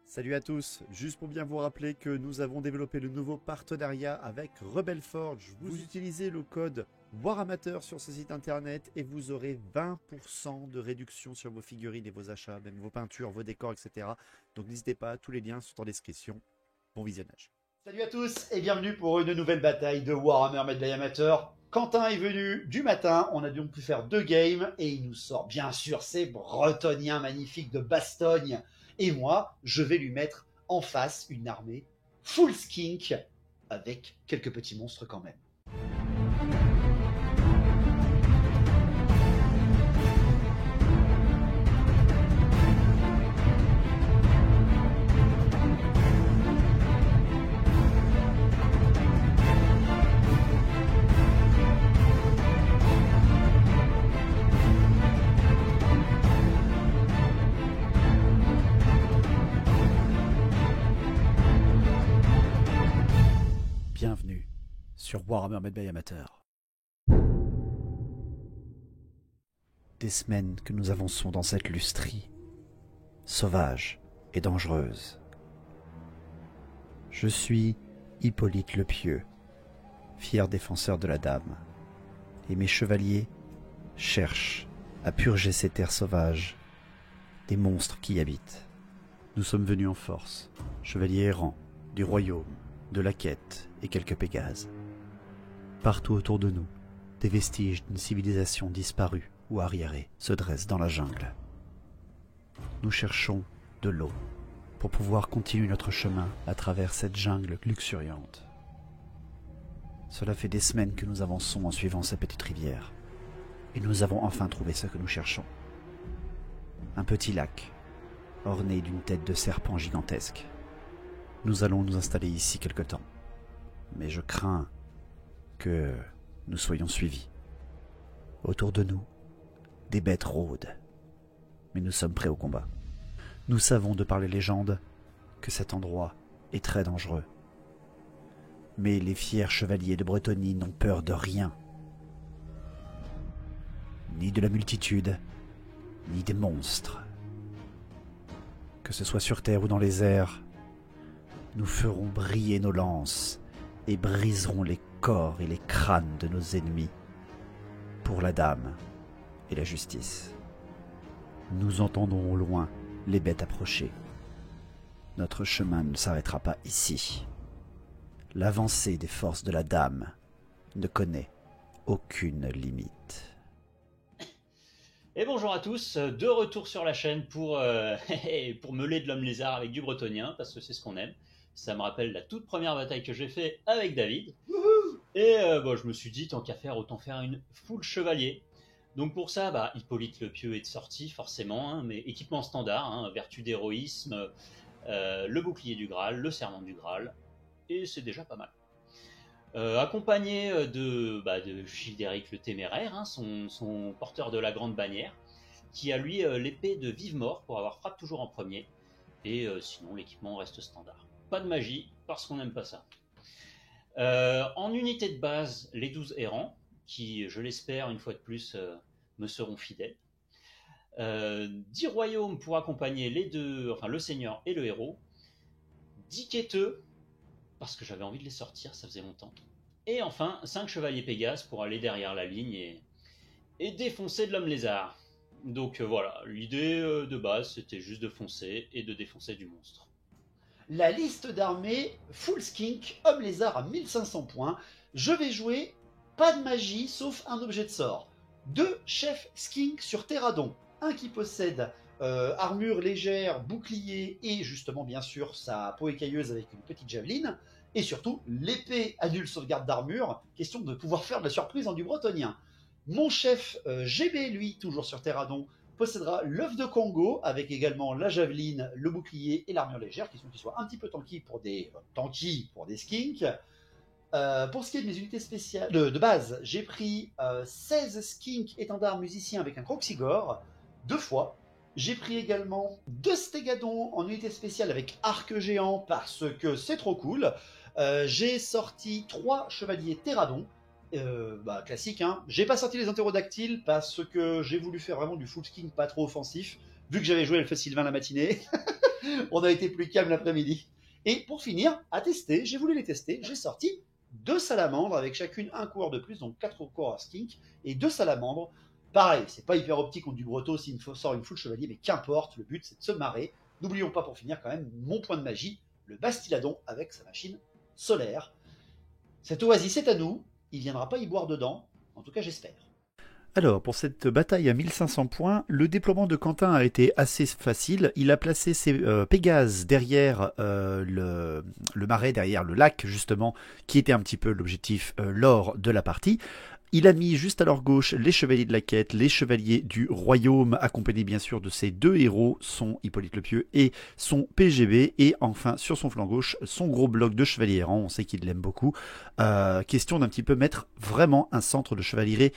Salut à tous, juste pour bien vous rappeler que nous avons développé le nouveau partenariat avec Rebel Forge. Vous utilisez le code WarAmateur sur ce site internet et vous aurez 20% de réduction sur vos figurines et vos achats, même vos peintures, vos décors, etc. Donc n'hésitez pas, tous les liens sont en description. Bon visionnage. Salut à tous et bienvenue pour une nouvelle bataille de Warhammer Medbay Amateur. Quentin est venu du matin, on a donc pu faire 2 games et il nous sort bien sûr ces Bretoniens magnifiques de Bastogne. Et moi, je vais lui mettre en face une armée full skink avec quelques petits monstres quand même. Bienvenue sur Warhammer Medbay Amateur. Des semaines que nous avançons dans cette lustrie, sauvage et dangereuse. Je suis Hippolyte le Pieux, fier défenseur de la Dame, et mes chevaliers cherchent à purger ces terres sauvages des monstres qui y habitent. Nous sommes venus en force, chevaliers errants du royaume, de la quête et quelques Pégases. Partout autour de nous, des vestiges d'une civilisation disparue ou arriérée se dressent dans la jungle. Nous cherchons de l'eau pour pouvoir continuer notre chemin à travers cette jungle luxuriante. Cela fait des semaines que nous avançons en suivant cette petite rivière, et nous avons enfin trouvé ce que nous cherchons. Un petit lac, orné d'une tête de serpent gigantesque. Nous allons nous installer ici quelque temps, mais je crains que nous soyons suivis. Autour de nous, des bêtes rôdent, mais nous sommes prêts au combat. Nous savons de par les légendes que cet endroit est très dangereux. Mais les fiers chevaliers de Bretonie n'ont peur de rien. Ni de la multitude, ni des monstres. Que ce soit sur terre ou dans les airs, nous ferons briller nos lances et briserons les corps et les crânes de nos ennemis pour la Dame et la justice. Nous entendrons au loin les bêtes approcher. Notre chemin ne s'arrêtera pas ici. L'avancée des forces de la Dame ne connaît aucune limite. Et bonjour à tous, de retour sur la chaîne pour, pour meuler de l'homme lézard avec du bretonien, parce que c'est ce qu'on aime. Ça me rappelle la toute première bataille que j'ai fait avec David. Et je me suis dit, tant qu'à faire, autant faire une full chevalier. Donc pour ça, Hippolyte le Pieux est sorti, forcément, hein, mais équipement standard, hein, vertu d'héroïsme, le bouclier du Graal, le serment du Graal, et c'est déjà pas mal. Accompagné de Childéric le Téméraire, hein, son porteur de la grande bannière, qui a lui l'épée de vive-mort pour avoir frappe toujours en premier, et sinon l'équipement reste standard. Pas de magie, parce qu'on n'aime pas ça. En unité de base, les 12 errants, qui, je l'espère, une fois de plus, me seront fidèles. 10 royaumes pour accompagner le seigneur et le héros. 10 quêteux, parce que j'avais envie de les sortir, ça faisait longtemps. Et enfin, 5 chevaliers Pégases pour aller derrière la ligne et défoncer de l'homme lézard. Donc voilà, l'idée de base, c'était juste de foncer et de défoncer du monstre. La liste d'armées full skink, homme lézard à 1500 points. Je vais jouer pas de magie sauf un objet de sort. 2 chefs skink sur Terradon. Un qui possède armure légère, bouclier et justement bien sûr sa peau écailleuse avec une petite javeline. Et surtout l'épée annule sauvegarde d'armure, question de pouvoir faire de la surprise en du bretonien. Mon chef GB, lui, toujours sur Terradon, possédera l'œuf de Congo, avec également la javeline, le bouclier et l'armure légère, question qu'il soit un petit peu tanky pour des skinks. Pour ce qui est de mes unités spéciales de base, j'ai pris 16 skinks étendards musiciens avec un Croxigore, 2 fois. J'ai pris également 2 stégadons en unité spéciale avec arc géant parce que c'est trop cool. J'ai sorti 3 chevaliers Terradon, classique, hein. J'ai pas sorti les entérodactyles parce que j'ai voulu faire vraiment du full skin pas trop offensif. vu que j'avais joué Elfe Sylvain la matinée, on a été plus calme l'après-midi. Et pour finir, à tester, j'ai voulu les tester, j'ai sorti 2 salamandres avec chacune un coureur de plus, donc 4 coureurs skink et 2 salamandres. Pareil, c'est pas hyper optique contre du Breton s'il sort une full chevalier, mais qu'importe, le but c'est de se marrer. N'oublions pas pour finir quand même mon point de magie, le Bastiladon avec sa machine solaire. Cet oasis est à nous, il viendra pas y boire dedans, en tout cas j'espère. Alors, pour cette bataille à 1500 points, le déploiement de Quentin a été assez facile. Il a placé ses Pégases derrière le marais, derrière le lac, justement, qui était un petit peu l'objectif lors de la partie. Il a mis juste à leur gauche les chevaliers de la quête, les chevaliers du royaume, accompagnés bien sûr de ses 2 héros, son Hippolyte le Pieux et son PGB. Et enfin, sur son flanc gauche, son gros bloc de chevaliers errants, on sait qu'il l'aime beaucoup. Question d'un petit peu mettre vraiment un centre de chevalier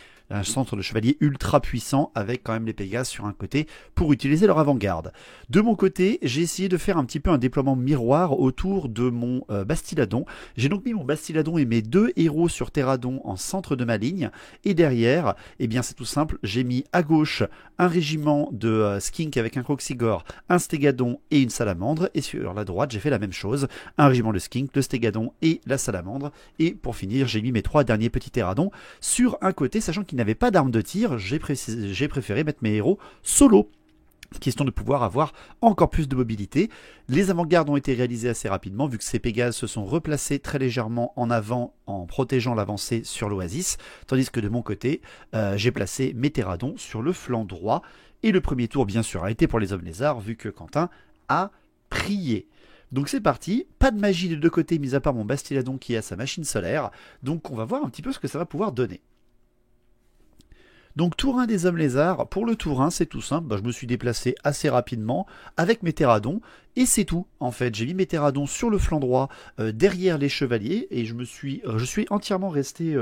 ultra puissant, avec quand même les Pégases sur un côté pour utiliser leur avant-garde. De mon côté, j'ai essayé de faire un petit peu un déploiement miroir autour de mon Bastiladon. J'ai donc mis mon Bastiladon et mes 2 héros sur Terradon en centre de ma ligne. Et derrière, eh bien c'est tout simple, j'ai mis à gauche un régiment de skink avec un Croxigore, un Stégadon et une salamandre. Et sur la droite, j'ai fait la même chose, un régiment de skink, le Stégadon et la salamandre. Et pour finir, j'ai mis mes 3 derniers petits Terradons sur un côté, sachant qu'ils n'avaient pas d'arme de tir, j'ai préféré mettre mes héros solo. Question de pouvoir avoir encore plus de mobilité. Les avant-gardes ont été réalisés assez rapidement, vu que ces Pégases se sont replacés très légèrement en avant en protégeant l'avancée sur l'oasis, tandis que de mon côté, j'ai placé mes Terradons sur le flanc droit. Et le premier tour, bien sûr, a été pour les hommes lézards, vu que Quentin a prié. Donc c'est parti, pas de magie des 2 côtés, mis à part mon Bastiladon qui a sa machine solaire. Donc on va voir un petit peu ce que ça va pouvoir donner. Donc tour 1 des hommes lézards, pour le tour 1 c'est tout simple, je me suis déplacé assez rapidement avec mes Terradons et c'est tout en fait. J'ai mis mes Terradons sur le flanc droit derrière les chevaliers et je suis entièrement resté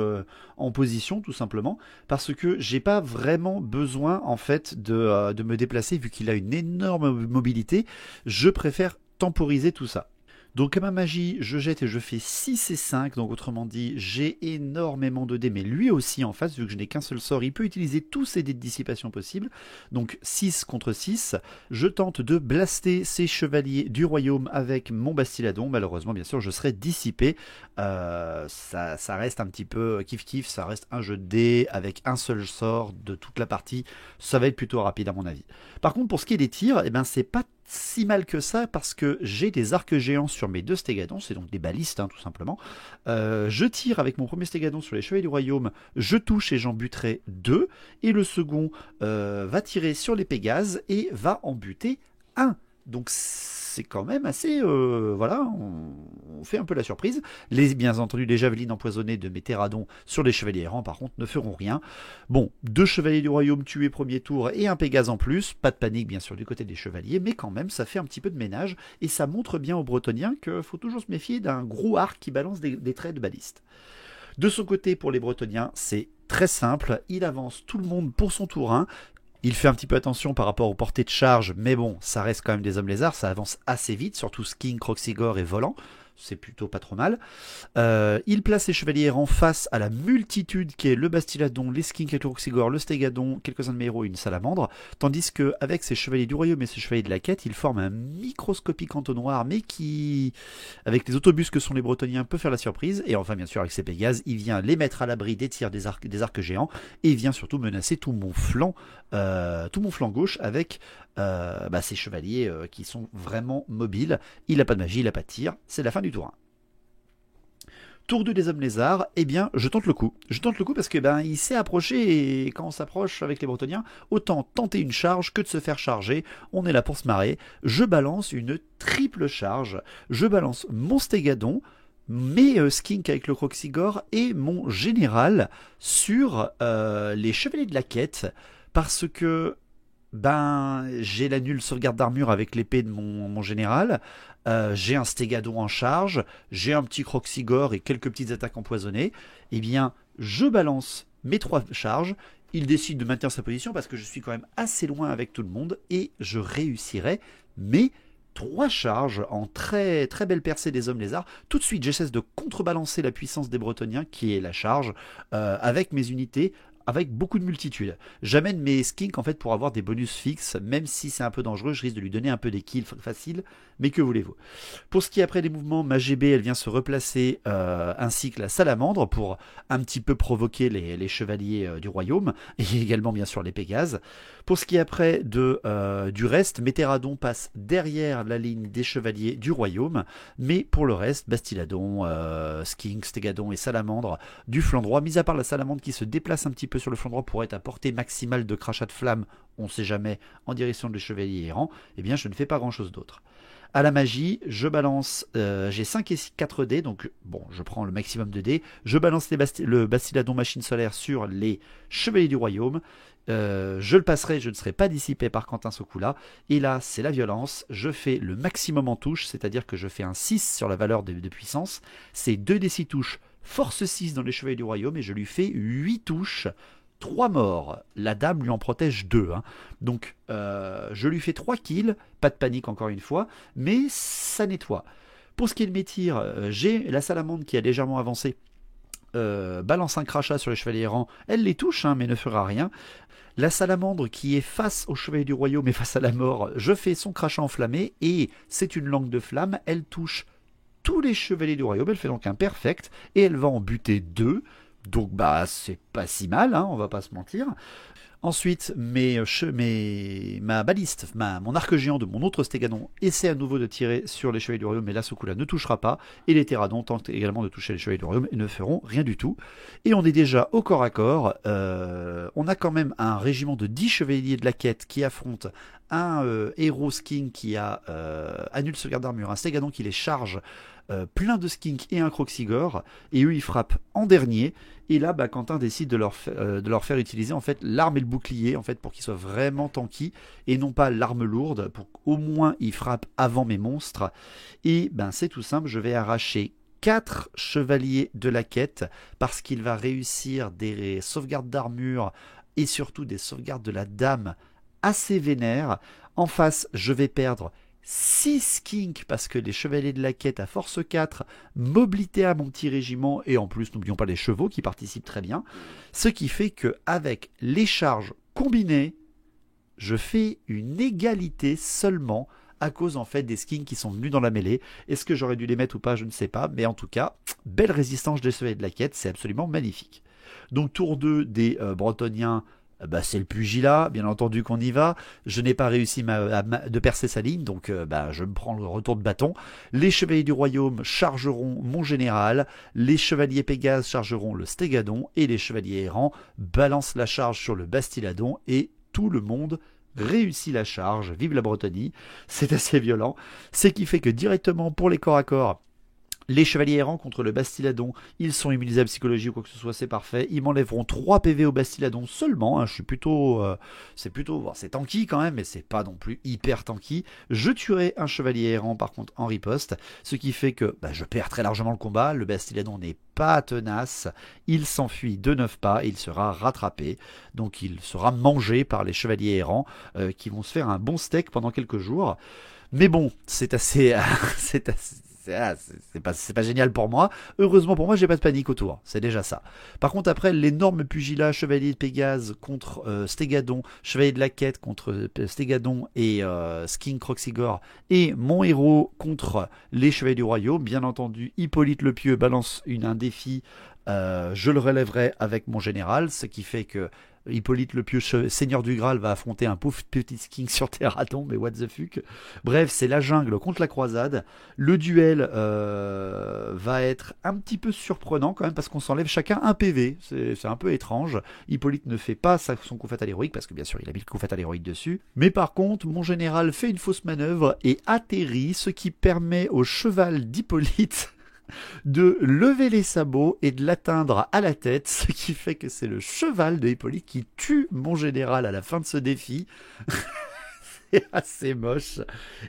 en position tout simplement parce que j'ai pas vraiment besoin en fait de me déplacer vu qu'il a une énorme mobilité. Je préfère temporiser tout ça. Donc à ma magie, je jette et je fais 6 et 5, donc autrement dit, j'ai énormément de dés, mais lui aussi en face, vu que je n'ai qu'un seul sort, il peut utiliser tous ses dés de dissipation possibles, donc 6 contre 6, je tente de blaster ces chevaliers du royaume avec mon Bastiladon, malheureusement bien sûr je serai dissipé, ça reste un petit peu kiff-kiff, ça reste un jeu de dés avec un seul sort de toute la partie, ça va être plutôt rapide à mon avis. Par contre pour ce qui est des tirs, eh ben, c'est pas si mal que ça parce que j'ai des arcs géants sur mes 2 Stégadons, c'est donc des balistes tout simplement. Je tire avec mon premier Stégadon sur les chevaliers du royaume, je touche et j'en buterai 2, et le second va tirer sur les Pégases et va en buter 1. Donc c'est quand même assez... voilà, on fait un peu la surprise. Bien entendu, les javelines empoisonnées de mes Terradons sur les chevaliers errants, par contre, ne feront rien. Bon, 2 chevaliers du royaume tués premier tour et un Pégase en plus. Pas de panique, bien sûr, du côté des chevaliers, mais quand même, ça fait un petit peu de ménage. Et ça montre bien aux Bretoniens qu'il faut toujours se méfier d'un gros arc qui balance des traits de baliste. De son côté, pour les Bretoniens, c'est très simple. Il avance tout le monde pour son tour 1. Il fait un petit peu attention par rapport aux portées de charge, mais bon, ça reste quand même des hommes lézards, ça avance assez vite, surtout Skink, Croxigore et Volant. C'est plutôt pas trop mal. Il place ses chevaliers errants face à la multitude qui est le Bastiladon, les Skink et le Croxigore, le Stégadon, quelques-uns de mes héros et une salamandre. Tandis qu'avec ses chevaliers du royaume et ses chevaliers de la quête, il forme un microscopique entonnoir, mais qui, avec les autobus que sont les Bretoniens, peut faire la surprise. Et enfin, bien sûr, avec ses Pégases, il vient les mettre à l'abri des tirs des arcs géants et il vient surtout menacer tout mon flanc gauche avec ces chevaliers qui sont vraiment mobiles. Il n'a pas de magie, il n'a pas de tir, c'est la fin du tour 1. Tour 2 des hommes lézards, eh bien je tente le coup. Je tente le coup parce que il s'est approché et quand on s'approche avec les Bretoniens, autant tenter une charge que de se faire charger. On est là pour se marrer. Je balance une triple charge. Je balance mon Stégadon, mes Skink avec le Croxigore et mon général sur les chevaliers de la quête parce que j'ai la nulle sauvegarde d'armure avec l'épée de mon général, j'ai un Stégadon en charge, j'ai un petit Croxigore et quelques petites attaques empoisonnées. Eh bien, je balance mes 3 charges, il décide de maintenir sa position parce que je suis quand même assez loin avec tout le monde et je réussirai mes 3 charges en très très belle percée des hommes lézards. Tout de suite, j'essaie de contrebalancer la puissance des Bretoniens qui est la charge avec mes unités avec beaucoup de multitude. J'amène mes skinks en fait pour avoir des bonus fixes, même si c'est un peu dangereux, je risque de lui donner un peu des kills faciles, mais que voulez-vous. Pour ce qui est après des mouvements, ma GB elle vient se replacer ainsi que la salamandre pour un petit peu provoquer les chevaliers du royaume, et également bien sûr les Pégases. Pour ce qui est après du reste, mes Terradons passent derrière la ligne des chevaliers du royaume, mais pour le reste, Bastiladon, Skink, Stégadon et Salamandre du flanc droit, mis à part la Salamandre qui se déplace un petit peu sur le flanc droit pour être à portée maximale de crachat de flamme, on ne sait jamais, en direction des chevaliers errants, eh bien je ne fais pas grand chose d'autre. À la magie, je balance, j'ai 5 et 4 dés, donc bon, je prends le maximum de dés, je balance le Bastiladon machine solaire sur les chevaliers du royaume, je le passerai, je ne serai pas dissipé par Quentin ce coup-là, et là c'est la violence, je fais le maximum en touche, c'est-à-dire que je fais un 6 sur la valeur de puissance, c'est 2 des 6 touches, force 6 dans les chevaliers du royaume, et je lui fais 8 touches, 3 morts, la dame lui en protège 2, hein. Donc je lui fais 3 kills, pas de panique encore une fois, mais ça nettoie. Pour ce qui est de mes tirs, j'ai la salamandre qui a légèrement avancé, balance un crachat sur les chevaliers errants, elle les touche hein, mais ne fera rien. La salamandre qui est face au chevalier du royaume et face à la mort, je fais son crachat enflammé et c'est une langue de flamme, elle touche tous les chevaliers du royaume, elle fait donc un perfect et elle va en buter 2. Donc bah c'est pas si mal, hein, on va pas se mentir. Ensuite, ma baliste, mon arc géant de mon autre Stégadon essaie à nouveau de tirer sur les chevaliers du royaume, mais là ce coup-là ne touchera pas. Et les Terradons tentent également de toucher les chevaliers du royaume et ne feront rien du tout. Et on est déjà au corps à corps. On a quand même un régiment de 10 chevaliers de la quête qui affrontent un héros skink qui a annule sauvegarde d'armure, un Stégadon qui les charge, plein de skink et un Croxigore, et eux ils frappent en dernier. Et là, Quentin décide de leur faire utiliser en fait l'arme et le bouclier en fait pour qu'ils soient vraiment tanky et non pas l'arme lourde pour qu'au moins ils frappent avant mes monstres. Et c'est tout simple, je vais arracher 4 chevaliers de la quête parce qu'il va réussir des sauvegardes d'armure et surtout des sauvegardes de la dame assez vénères. En face, je vais perdre 6 skinks parce que les chevaliers de la quête à force 4 m'oblitaient à mon petit régiment et en plus n'oublions pas les chevaux qui participent très bien, ce qui fait que avec les charges combinées je fais une égalité seulement à cause en fait des skins qui sont venus dans la mêlée. Est-ce que j'aurais dû les mettre ou pas, je ne sais pas, mais en tout cas belle résistance des chevaliers de la quête, c'est absolument magnifique. Donc tour 2 des Bretoniens, c'est le pugilat, bien entendu qu'on y va. Je n'ai pas réussi de percer sa ligne, donc je me prends le retour de bâton. Les chevaliers du royaume chargeront mon général, les chevaliers Pégases chargeront le Stégadon, et les chevaliers errants balancent la charge sur le Bastiladon, et tout le monde réussit la charge. Vive la Bretonie, c'est assez violent. Ce qui fait que directement pour les corps à corps, les chevaliers errants contre le Bastiladon, ils sont immunisables psychologie ou quoi que ce soit, c'est parfait. Ils m'enlèveront 3 PV au Bastiladon seulement. Hein, je suis plutôt. C'est tanky quand même, mais c'est pas non plus hyper tanky. Je tuerai un chevalier errant par contre en riposte, ce qui fait que je perds très largement le combat. Le Bastiladon n'est pas tenace. Il s'enfuit de 9 pas et il sera rattrapé. Donc il sera mangé par les chevaliers errants qui vont se faire un bon steak pendant quelques jours. Mais bon, c'est assez. C'est pas génial pour moi. Heureusement pour moi, j'ai pas de panique autour. C'est déjà ça. Par contre, après, l'énorme pugilat chevalier de Pégase contre Stégadon, chevalier de la quête contre Stégadon et Skink Croxigore, et mon héros contre les chevaliers du royaume, bien entendu, Hippolyte le Pieux balance un défi. Je le relèverai avec mon général, ce qui fait que Hippolyte le Pieux, seigneur du Graal, va affronter un pauvre petit skink sur Terradon, mais what the fuck. Bref, c'est la jungle contre la croisade. Le duel va être un petit peu surprenant quand même parce qu'on s'enlève chacun un PV. C'est un peu étrange. Hippolyte ne fait pas son coup fatal héroïque parce que bien sûr il a mis le coup fatal héroïque dessus. Mais par contre, mon général fait une fausse manœuvre et atterrit, ce qui permet au cheval d'Hippolyte de lever les sabots et de l'atteindre à la tête, ce qui fait que c'est le cheval de Hippolyte qui tue mon général à la fin de ce défi. C'est assez moche.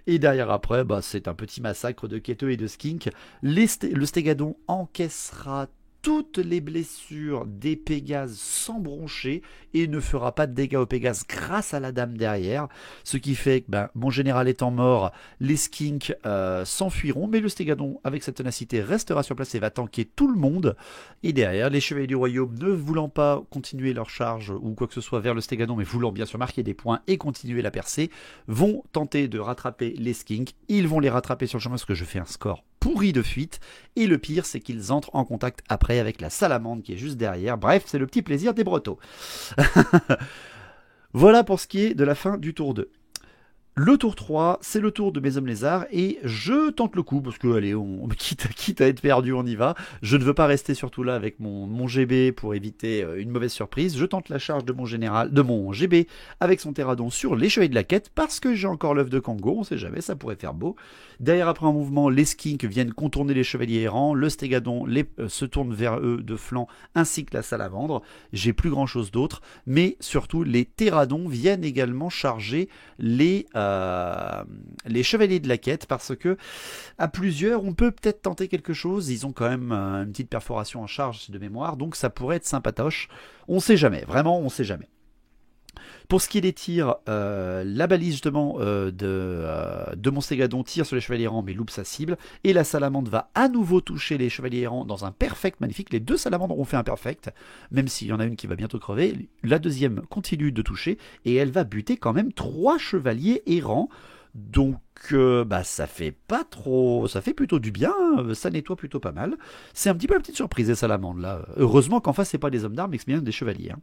Et derrière après, c'est un petit massacre de quêteux et de skink. Le Stégadon encaissera toutes les blessures des Pégases sans broncher et ne fera pas de dégâts aux Pégases grâce à la dame derrière. Ce qui fait que mon général étant mort, les skinks s'enfuiront, mais le Stégadon avec cette ténacité restera sur place et va tanker tout le monde. Et derrière, les chevaliers du royaume ne voulant pas continuer leur charge ou quoi que ce soit vers le Stégadon, mais voulant bien sûr marquer des points et continuer la percée, vont tenter de rattraper les skinks. Ils vont les rattraper sur le chemin parce que je fais un score pourri de fuite, et le pire c'est qu'ils entrent en contact après avec la salamandre qui est juste derrière. Bref, c'est le petit plaisir des Bretons. Voilà pour ce qui est de la fin du tour 2. Le tour 3, c'est le tour de mes hommes lézards et je tente le coup parce que allez, quitte à être perdu, on y va. Je ne veux pas rester surtout là avec mon GB pour éviter une mauvaise surprise. Je tente la charge de mon GB avec son Terradon sur les chevaliers de la quête parce que j'ai encore l'œuf de Kango, on sait jamais, ça pourrait faire beau. Derrière, après un mouvement, les skinks viennent contourner les chevaliers errants, le Stégadon se tourne vers eux de flanc ainsi que la salamandre. J'ai plus grand chose d'autre, mais surtout les Terradons viennent également charger les chevaliers de la quête parce que à plusieurs on peut peut-être tenter quelque chose. Ils ont quand même une petite perforation en charge de mémoire, donc ça pourrait être sympatoche. On sait jamais, vraiment on sait jamais. Pour ce qui est des tirs, la balise justement de mon Stégadon tire sur les chevaliers errants mais loupe sa cible, et la salamandre va à nouveau toucher les chevaliers errants dans un perfect magnifique. Les deux salamandres ont fait un perfect, même s'il y en a une qui va bientôt crever. La deuxième continue de toucher et elle va buter quand même 3 chevaliers errants. Donc ça fait pas trop, ça fait plutôt du bien, ça nettoie plutôt pas mal. C'est un petit peu la petite surprise des salamandres là. Heureusement qu'en face c'est pas des hommes d'armes mais que c'est bien des chevaliers.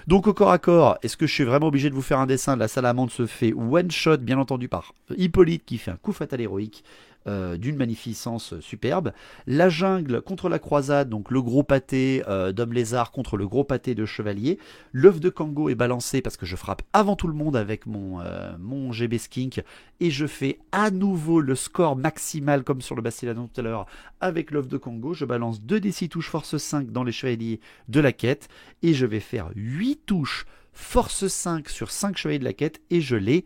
Donc au corps à corps, est-ce que je suis vraiment obligé de vous faire un dessin? La salamandre se fait one shot bien entendu par Hippolyte qui fait un coup fatal héroïque d'une magnificence superbe. La jungle contre la croisade, donc le gros pâté d'homme lézard contre le gros pâté de chevalier. L'œuf de Kango est balancé parce que je frappe avant tout le monde avec mon GB Skink et je fais à nouveau le score maximal comme sur le Bastiladon tout à l'heure avec l'œuf de Kango. Je balance 2d6 touches force 5 dans les chevaliers de la quête et je vais faire 8 touches force 5 sur 5 chevaliers de la quête et je les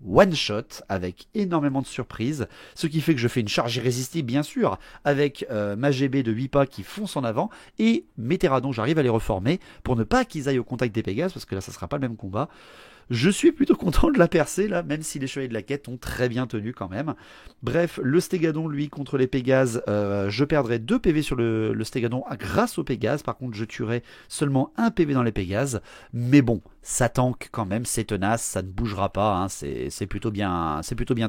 one shot avec énormément de surprises, ce qui fait que je fais une charge irrésistible bien sûr avec ma GB de 8 pas qui fonce en avant et mes Terradons j'arrive à les reformer pour ne pas qu'ils aillent au contact des Pégases parce que là ça sera pas le même combat. Je suis plutôt content de la percer là, même si les chevaliers de la quête ont très bien tenu quand même. Bref, le Stégadon lui contre les Pégases, je perdrai 2 PV sur le Stégadon grâce aux Pégases. Par contre je tuerai seulement 1 PV dans les Pégases. Mais bon, ça tank quand même, c'est tenace, ça ne bougera pas, hein, c'est plutôt bien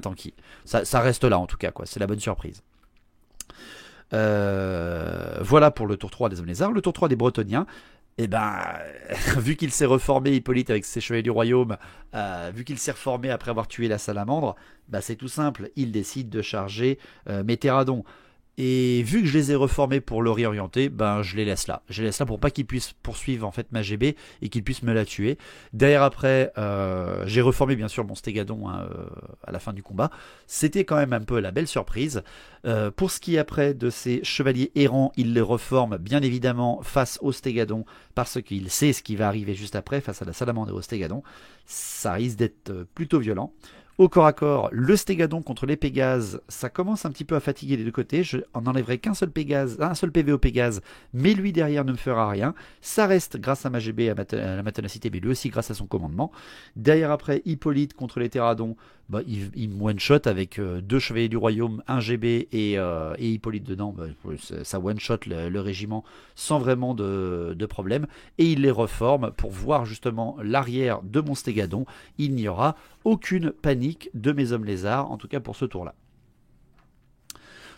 tanky. Ça reste là en tout cas, quoi, c'est la bonne surprise. Voilà pour le tour 3 des hommes lézards. Le tour 3 des Bretoniens. Et vu qu'il s'est reformé Hippolyte avec ses chevaliers du royaume, vu qu'il s'est reformé après avoir tué la salamandre, c'est tout simple, il décide de charger mes Terradons. Et vu que je les ai reformés pour le réorienter, je les laisse là. Je les laisse là pour pas qu'ils puissent poursuivre en fait ma GB et qu'ils puissent me la tuer. Derrière après, j'ai reformé bien sûr mon Stégadon à la fin du combat. C'était quand même un peu la belle surprise. Pour ce qui est après de ces chevaliers errants, il les reforme bien évidemment face au Stégadon parce qu'il sait ce qui va arriver juste après face à la salamandre et au Stégadon. Ça risque d'être plutôt violent. Au corps à corps, le Stégadon contre les Pégases, ça commence un petit peu à fatiguer les deux côtés. Je n'enlèverai qu'un seul PV au Pégase, mais lui derrière ne me fera rien. Ça reste grâce à ma GB, à la ténacité, mais lui aussi grâce à son commandement. Derrière après, Hippolyte contre les Terradons, il me one-shot avec 2 chevaliers du royaume, 1 GB et Hippolyte dedans. Ça one-shot le régiment sans vraiment de problème. Et il les reforme pour voir justement l'arrière de mon Stégadon. Il n'y aura aucune panique de mes hommes lézards, en tout cas pour ce tour-là.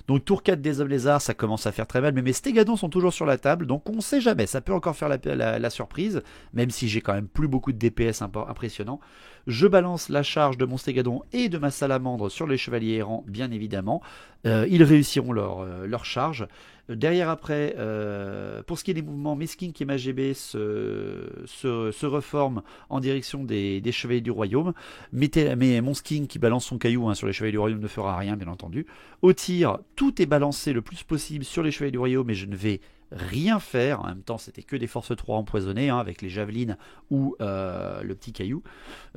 Donc tour 4 des hommes lézards, ça commence à faire très mal, mais mes Stégadons sont toujours sur la table, donc on sait jamais, ça peut encore faire la surprise, même si j'ai quand même plus beaucoup de DPS impressionnants. Je balance la charge de mon Stégadon et de ma salamandre sur les chevaliers errants, bien évidemment. Ils réussiront leur charge. Derrière après, pour ce qui est des mouvements, mes skinks et ma GB se reforment en direction des chevaliers du royaume. Mais mon skink qui balance son caillou sur les chevaliers du royaume ne fera rien, bien entendu. Au tir, tout est balancé le plus possible sur les chevaliers du royaume et je ne vais rien faire. En même temps, c'était que des forces 3 empoisonnées, hein, avec les javelines ou le petit caillou.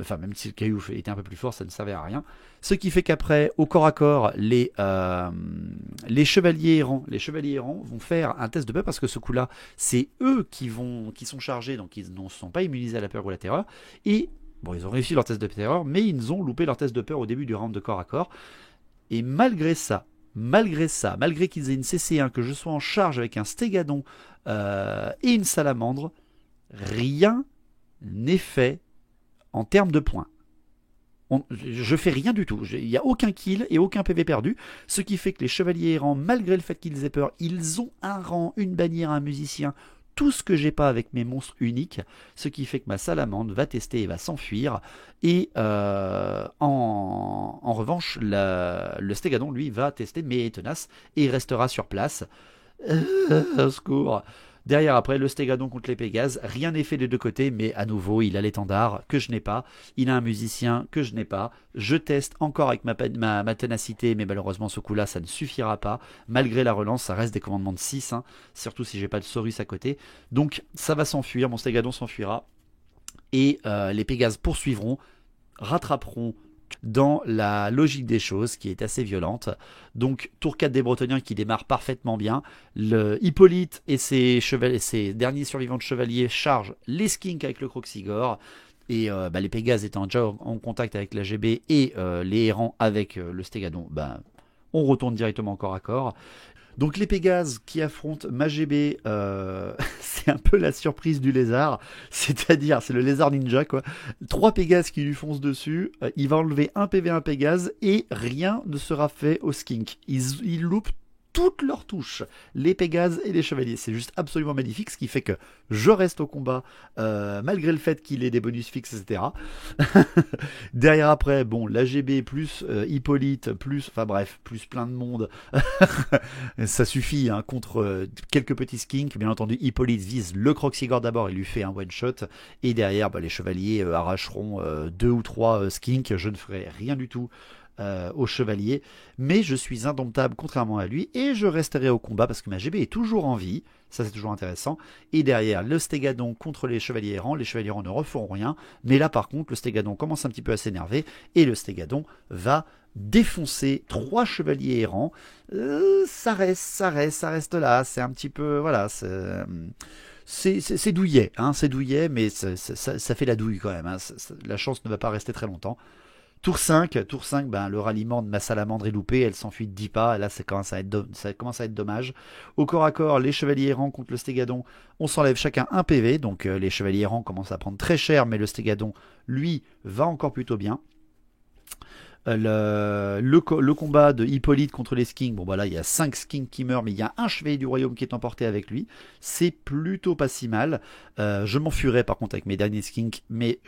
Enfin, même si le caillou était un peu plus fort, ça ne servait à rien. Ce qui fait qu'après, au corps à corps, les chevaliers errants vont faire un test de peur, parce que ce coup-là, c'est eux qui sont chargés, donc ils ne sont pas immunisés à la peur ou à la terreur. Et bon, ils ont réussi leur test de terreur, mais ils ont loupé leur test de peur au début du round de corps à corps. Et malgré qu'ils aient une CC1, que je sois en charge avec un stégadon et une salamandre, rien n'est fait en termes de points. Je fais rien du tout. Il n'y a aucun kill et aucun PV perdu. Ce qui fait que les chevaliers errants, malgré le fait qu'ils aient peur, ils ont un rang, une bannière, un musicien, tout ce que j'ai pas avec mes monstres uniques. Ce qui fait que ma salamandre va tester et va s'enfuir. Et en revanche, le stégadon, lui, va tester mais est tenace et il restera sur place. Au secours. Derrière, après, le stégadon contre les Pégases, rien n'est fait des deux côtés, mais à nouveau, il a l'étendard que je n'ai pas, il a un musicien que je n'ai pas, je teste encore avec ma ténacité, mais malheureusement, ce coup-là, ça ne suffira pas, malgré la relance, ça reste des commandements de 6, hein, surtout si j'ai pas de Saurus à côté, donc ça va s'enfuir, mon stégadon s'enfuira, et les Pégases poursuivront, rattraperont dans la logique des choses qui est assez violente. Donc tour 4 des Bretoniens qui démarre parfaitement bien. Hippolyte et ses derniers survivants de chevaliers chargent les skinks avec le Croxigore. Et les Pégases étant déjà en contact avec la GB et les errants avec le stégadon, on retourne directement corps à corps. Donc les Pégases qui affrontent ma GB, c'est un peu la surprise du lézard, c'est-à-dire c'est le lézard ninja quoi. 3 Pégases qui lui foncent dessus, il va enlever un PV un Pégase et rien ne sera fait au skink. Ils loupent toutes leurs touches, les Pégases et les chevaliers. C'est juste absolument magnifique, ce qui fait que je reste au combat malgré le fait qu'il ait des bonus fixes, etc. Derrière après, bon, l'AGB plus Hippolyte, plus plein de monde. Ça suffit hein, contre quelques petits skinks. Bien entendu, Hippolyte vise le Croxigore d'abord et lui fait un one-shot. Et derrière, les chevaliers arracheront 2 ou 3 skinks. Je ne ferai rien du tout au chevalier, mais je suis indomptable contrairement à lui et je resterai au combat parce que ma GB est toujours en vie, ça c'est toujours intéressant. Et derrière le stégadon contre les chevaliers errants ne referont rien, mais là par contre le stégadon commence un petit peu à s'énerver et le stégadon va défoncer 3 chevaliers errants. Ça reste là, c'est un petit peu voilà, c'est douillet, hein, c'est douillet, mais ça fait la douille quand même, hein. La chance ne va pas rester très longtemps. Tour 5, le ralliement de ma salamandre est loupé, elle s'enfuit de 10 pas, et là ça commence à être dommage. Au corps à corps, les chevaliers errants contre le stégadon, on s'enlève chacun un PV, donc les chevaliers errants commencent à prendre très cher, mais le stégadon, lui, va encore plutôt bien. Le combat de Hippolyte contre les skinks, bon là il y a 5 skinks qui meurent, mais il y a un chevalier du royaume qui est emporté avec lui, c'est plutôt pas si mal. Je m'enfuirai par contre avec mes derniers skinks, mais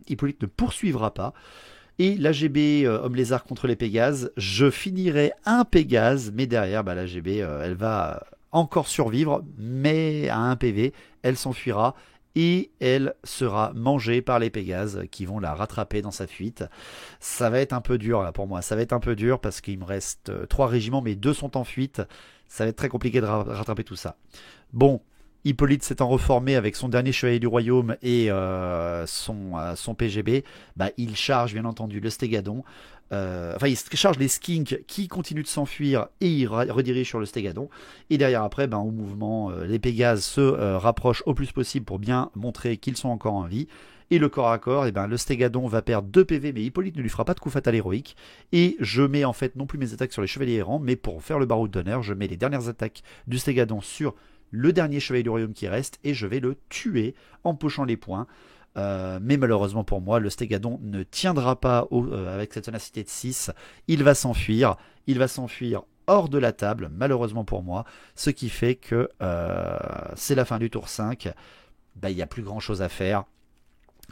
Hippolyte ne poursuivra pas. Et l'AGB Homme Lézard contre les Pégases, je finirai un Pégase, mais derrière l'AGB elle va encore survivre, mais à un PV, elle s'enfuira. Et elle sera mangée par les Pégases qui vont la rattraper dans sa fuite. Ça va être un peu dur là pour moi. Ça va être un peu dur parce qu'il me reste 3 régiments, mais 2 sont en fuite. Ça va être très compliqué de rattraper tout ça. Bon, Hippolyte s'étant reformé avec son dernier chevalier du royaume et son PGB, il charge bien entendu le stégadon. Il charge les skinks qui continuent de s'enfuir et il redirige sur le stégadon. Et derrière après, au mouvement, les Pégases se rapprochent au plus possible pour bien montrer qu'ils sont encore en vie. Et le corps à corps, le stégadon va perdre 2 PV, mais Hippolyte ne lui fera pas de coup fatal héroïque. Et je mets en fait non plus mes attaques sur les chevaliers errants, mais pour faire le baroud d'honneur, je mets les dernières attaques du stégadon sur le dernier chevalier du royaume qui reste et je vais le tuer en pochant les points. Mais malheureusement pour moi, le stégadon ne tiendra pas avec cette ténacité de 6. Il va s'enfuir hors de la table, malheureusement pour moi. Ce qui fait que c'est la fin du tour 5. Il n'y a plus grand chose à faire.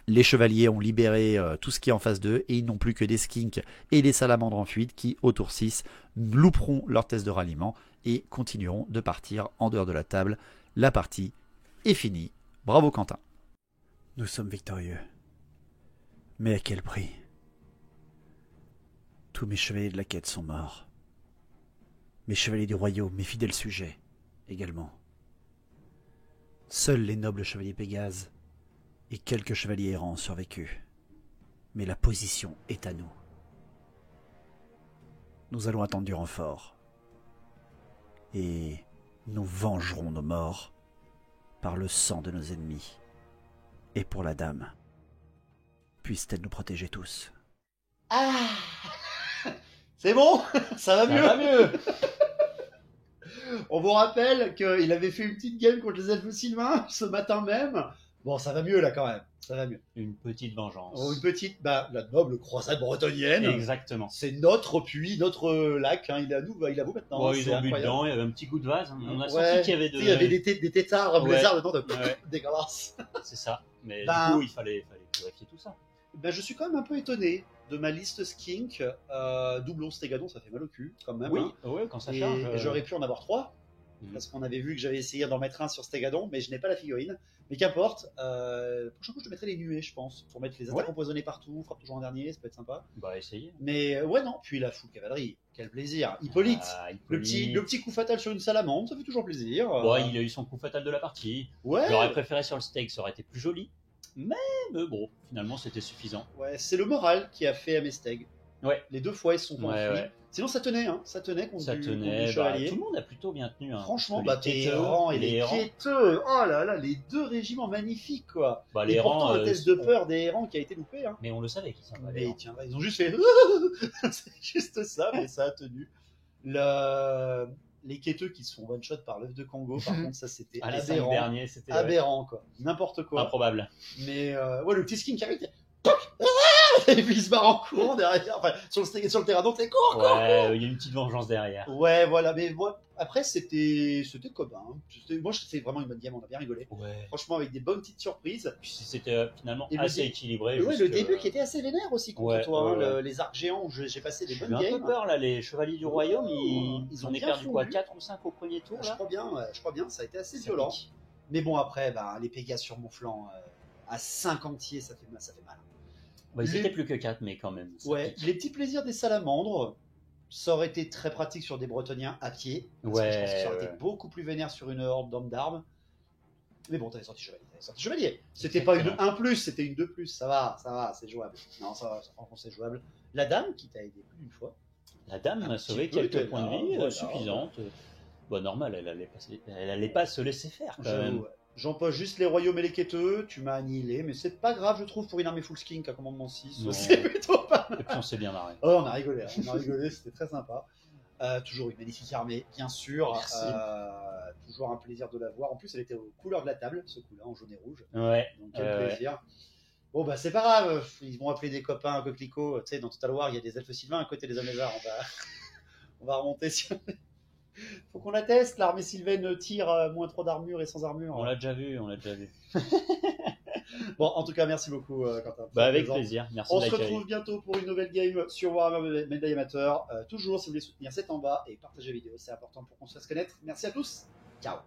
Les chevaliers ont libéré tout ce qui est en face d'eux et ils n'ont plus que des skinks et des salamandres en fuite qui, au tour 6, louperont leur test de ralliement et continueront de partir en dehors de la table. La partie est finie. Bravo Quentin. Nous sommes victorieux. Mais à quel prix? Tous mes chevaliers de la quête sont morts. Mes chevaliers du royaume, mes fidèles sujets, également. Seuls les nobles chevaliers Pégase et quelques chevaliers errants ont survécu. Mais la position est à nous. Nous allons attendre du renfort. Et nous vengerons nos morts par le sang de nos ennemis. Et pour la dame, puisse-t-elle nous protéger tous. Ah c'est bon. Ça va Ça mieux. va mieux. On vous rappelle qu'il avait fait une petite game contre les elfes sylvains ce matin même. Bon, ça va mieux là quand même. Ça va mieux. Une petite vengeance. Oh, une petite, la noble croisade bretonnienne. Exactement. C'est notre puits, notre lac. Hein. Il est à nous, il est à vous maintenant. Bon, hein. ils C'est ont bu incroyable. dedans, il y avait un petit goût de vase. On a Ouais. senti qu'il y avait de. Tu sais, il y avait des tétards blizzard dedans, Ouais. dégueulasse. C'est ça. Mais Ben- du coup, il fallait purifier tout ça. Ben, je suis quand même un peu étonné de ma liste skink. Doublon Stégadon, ça fait mal au cul quand même. Oui, hein. ouais, quand ça Et charge. j'aurais pu en avoir 3. Mhm. Parce qu'on avait vu que j'avais essayé d'en mettre un sur Stégadon, mais je n'ai pas la figurine. Mais qu'importe, prochain coup je te mettrai les nuées, je pense, pour mettre les attaques Ouais. empoisonnées partout, frappe toujours en dernier, ça peut être sympa. Bah, essayez. Mais ouais, non, puis la full cavalerie, quel plaisir. Hippolyte, Ah, le petit coup fatal sur une salamandre, ça fait toujours plaisir. Ouais, il a eu son coup fatal de la partie. Ouais, J'aurais préféré sur le steak, ça aurait été plus joli. Mais bon, finalement, c'était suffisant. ouais, c'est le moral qui a fait Amesteg. Ouais. Les 2 fois ils se sont Ouais, enfuis. ouais. Sinon ça tenait, hein, ça tenait contre Ça du tenait. Bah, chevalier. tout le monde a plutôt bien tenu. Hein, Franchement, parce bah, que tes quêteux, errants et les errants, quêteux, oh là là, les 2 régiments magnifiques quoi. bah, Et les pourtant errants, un test de peur des errants qui a été loupé. Hein. Mais on le savait qu'ils sont pas les Mais errants. tiens, bah, ils ont juste fait. C'est juste ça, mais ça a tenu. Les quêteux qui se font one shot par l'œuf de Congo, par contre, ça c'était Ah, les 5 aberrant. derniers, c'était Aberrant quoi, n'importe quoi. improbable. Mais ouais, le petit skin qui arrive, et puis il se barre en courant derrière. Enfin, sur le terrain, donc c'est court. Ouais, il y a une petite vengeance derrière. Ouais, voilà, mais moi, après c'était commun. Hein. Moi, c'était vraiment une bonne game, on a bien rigolé. Ouais. Franchement, avec des bonnes petites surprises. Puis c'était finalement Et le assez dé- équilibré. Et ouais, jusque- le début qui était assez vénère aussi contre Ouais, toi. Hein, ouais, ouais. les arcs géants où j'ai passé des J'ai eu bonnes un peu games. peur là, les chevaliers du royaume, ils ils ont ont bien perdu quoi, fondu. 4 ou 5 au premier tour Je là. crois bien, ouais, je crois bien, ça a été assez Ça violent. pique. Mais bon, après, bah, les Pégases sur mon flanc, à 50 tiers, ça fait mal. Bah, ils Les- étaient plus que 4, mais quand même. ça Ouais, pique. les petits plaisirs des salamandres, ça aurait été très pratique sur des Bretoniens à pied. Parce que je pense que ça aurait été Ouais. beaucoup plus vénère sur une horde d'hommes d'armes. Mais bon, t'avais sorti chevalier. C'était pas une Exactement. 1+, c'était une 2+. Ça va, c'est jouable. Non, ça va, franchement, c'est jouable. La dame qui t'a aidé plus d'une fois. La dame Un m'a petit sauvé peu, quelques elle, points de là, vie voilà. suffisantes. Bah, normal, elle allait pas se laisser faire quand J'avoue, même. ouais. J'emploie juste les royaumes et les quêteux, tu m'as annihilé, mais c'est pas grave, je trouve, pour une armée full skin à commandement 6. Non. C'est plutôt pas mal. Et puis on s'est bien marré. Oh, on a rigolé, c'était très sympa. Toujours une magnifique armée, bien sûr. Merci. Toujours un plaisir de la voir. En plus, elle était aux couleurs de la table, ce coup-là, en jaune et rouge. Ouais. Donc, quel Ouais. plaisir. Bon, bah, c'est pas grave. Ils vont appeler des copains à coquelicot. Tu sais, dans Total War, il y a des elfes sylvains à côté des Amézars. On va remonter sur. Faut qu'on la teste. L'armée sylvaine tire moins 3 d'armure et sans armure. On l'a déjà vu, Bon, en tout cas, merci beaucoup, Quentin. Bah, avec Plaisant. plaisir. Merci On de se l'accueil. retrouve bientôt pour une nouvelle game sur Warhammer Melee Amateur. Toujours, si vous voulez soutenir, c'est en bas et partagez la vidéo, c'est important pour qu'on se fasse connaître. Merci à tous. Ciao.